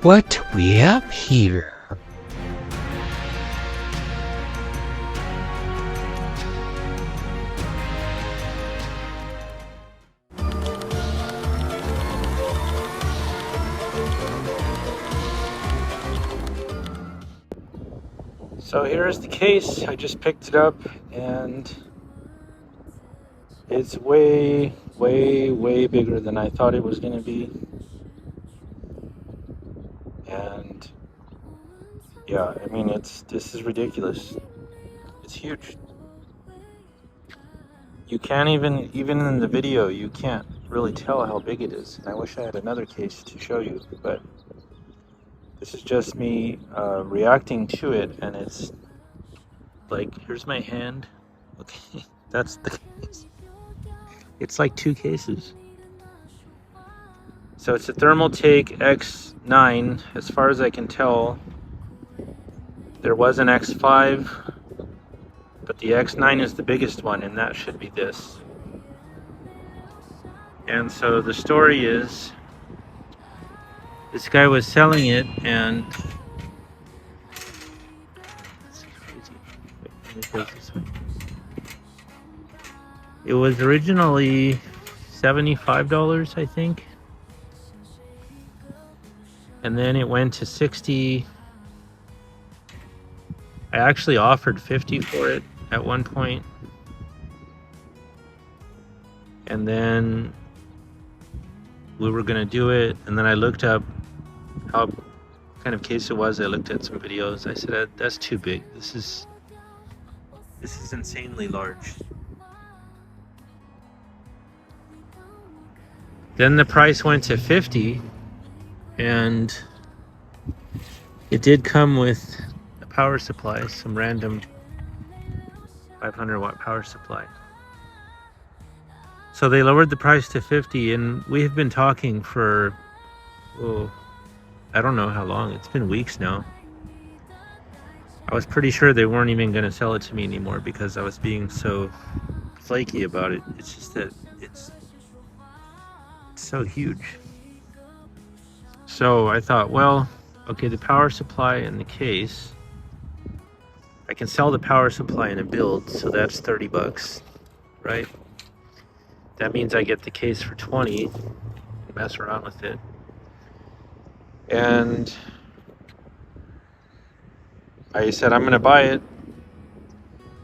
what we have here. So here's the case. I just picked it up and it's way bigger than I thought it was going to be. And yeah, I mean, this is ridiculous. It's huge. You can't even in the video, you can't really tell how big it is. And I wish I had another case to show you, but this is just me reacting to it, and it's like, here's my hand. Okay, that's the case. It's like two cases. So it's a Thermaltake X9, as far as I can tell. There was an X5, but the X9 is the biggest one, and that should be this. And so the story is, this guy was selling it, and it was originally $75, I think, and then it went to $60. I actually offered $50 for it at one point, and then we were gonna do it, and then I looked up how kind of case it was. I looked at some videos. I said, that's too big. This is insanely large. Then the price went to $50, and it did come with a power supply, some random 500 watt power supply. So they lowered the price to $50, and we have been talking for, I don't know how long. It's been weeks now. I was pretty sure they weren't even going to sell it to me anymore because I was being so flaky about it. It's just that it's so huge. So I thought, well, okay, the power supply and the case, I can sell the power supply in a build, so that's $30, right? That means I get the case for $20 and mess around with it. And I said, I'm gonna buy it.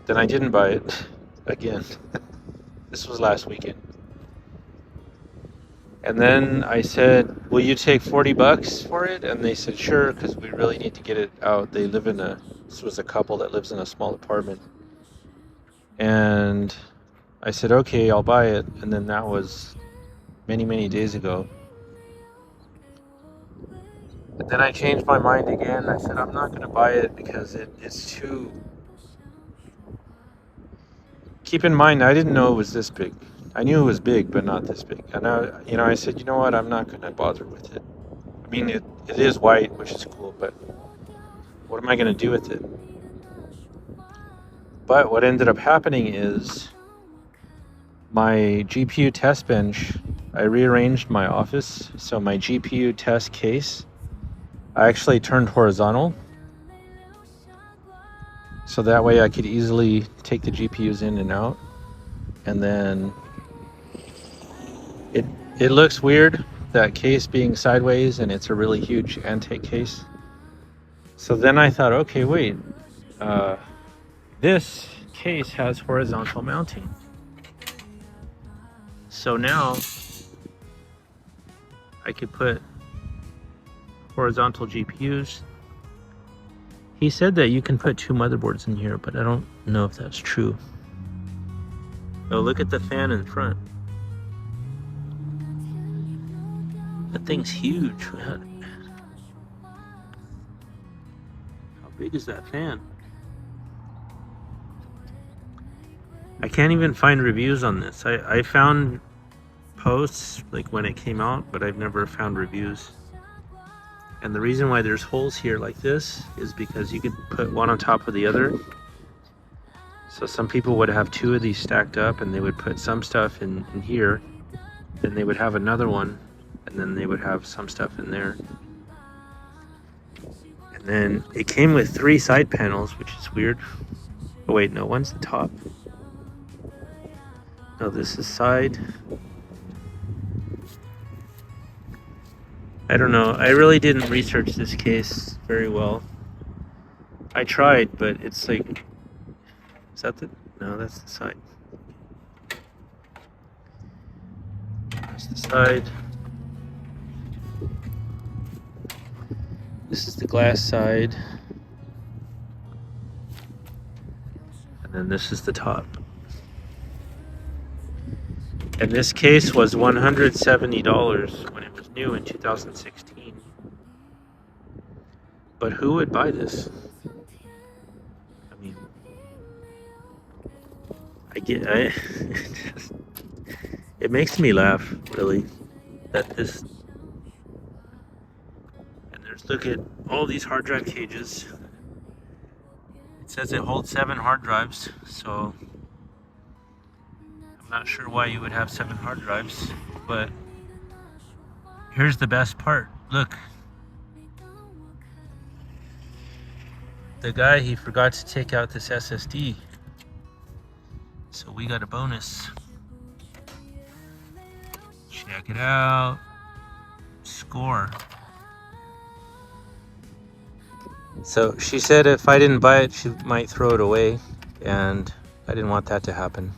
Then I didn't buy it again. This was last weekend. And then I said, will you take $40 for it? And they said, sure, because we really need to get it out. They live in this was a couple that lives in a small apartment. And I said, okay, I'll buy it. And then that was many days ago. And then I changed my mind again. I said, I'm not going to buy it because it's too... Keep in mind, I didn't know it was this big. I knew it was big, but not this big. And I said, you know what? I'm not going to bother with it. I mean, it is white, which is cool, but what am I going to do with it? But what ended up happening is my GPU test bench, I rearranged my office. So my GPU test case, I actually turned horizontal. So that way I could easily take the GPUs in and out. And then it looks weird, that case being sideways, and it's a really huge Antake case. So then I thought, okay, wait, this case has horizontal mounting. So now I could put horizontal GPUs. He said that you can put 2 motherboards in here, but I don't know if that's true. Oh, look at the fan in front. That thing's huge, man. How big is that fan? I can't even find reviews on this. I found posts like when it came out, but I've never found reviews. And the reason why there's holes here like this is because you could put one on top of the other. So some people would have 2 of these stacked up, and they would put some stuff in here, then they would have another one, and then they would have some stuff in there. And then it came with 3 side panels, which is weird. Oh wait, no, one's the top. No, this is side. I don't know. I really didn't research this case very well. I tried, but it's like... Is that the... No, that's the side. That's the side. This is the glass side. And then this is the top. And this case was $170 when it was new in 2016. But who would buy this? I mean, it makes me laugh, really, that this, and there's, look at all these hard drive cages. It says it holds 7 hard drives, so I'm not sure why you would have 7 hard drives, but here's the best part. Look, the guy, he forgot to take out this SSD, so we got a bonus. Check it out. Score. So she said if I didn't buy it, she might throw it away, and I didn't want that to happen.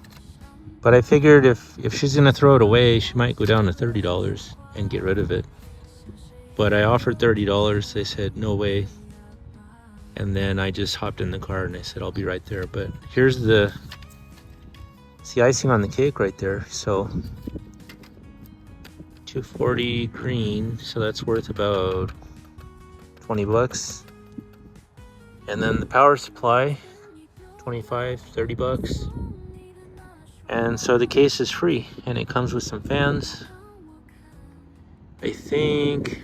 But I figured if she's gonna throw it away, she might go down to $30 and get rid of it. But I offered $30. They said no way. And then I just hopped in the car and I said I'll be right there. But here's the icing on the cake right there. So $240 green, so that's worth about 20 bucks. And then the power supply, 25, 30 bucks. And so the case is free, and it comes with some fans. I think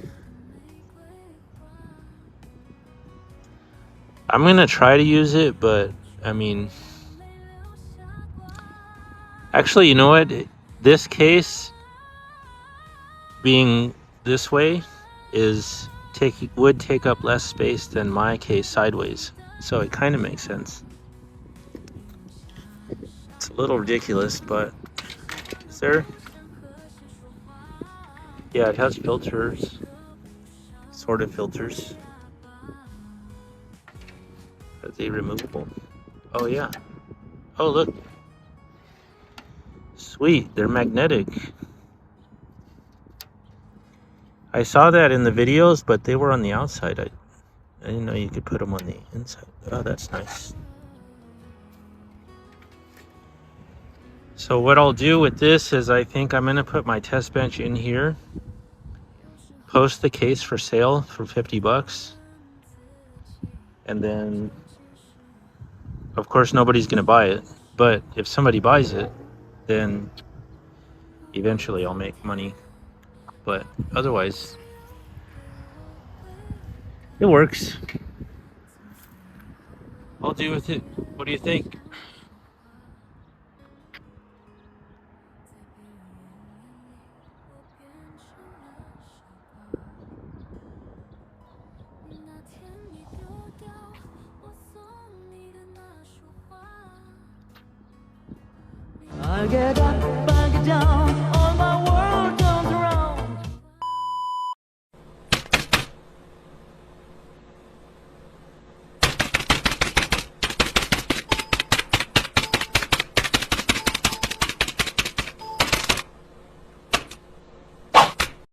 I'm gonna try to use it, but I mean, actually, you know what? This case being this way would take up less space than my case sideways, so it kind of makes sense. It's a little ridiculous, but is there? Yeah, it has filters, sort of filters. Are they removable? Oh yeah. Oh look. Sweet, they're magnetic. I saw that in the videos, but they were on the outside. I didn't know you could put them on the inside. Oh, that's nice. So what I'll do with this is I think I'm gonna put my test bench in here, post the case for sale for 50 bucks, and then of course nobody's gonna buy it, but if somebody buys it, then eventually I'll make money. But otherwise, it works. I'll do with it. What do you think? I get up, I get down.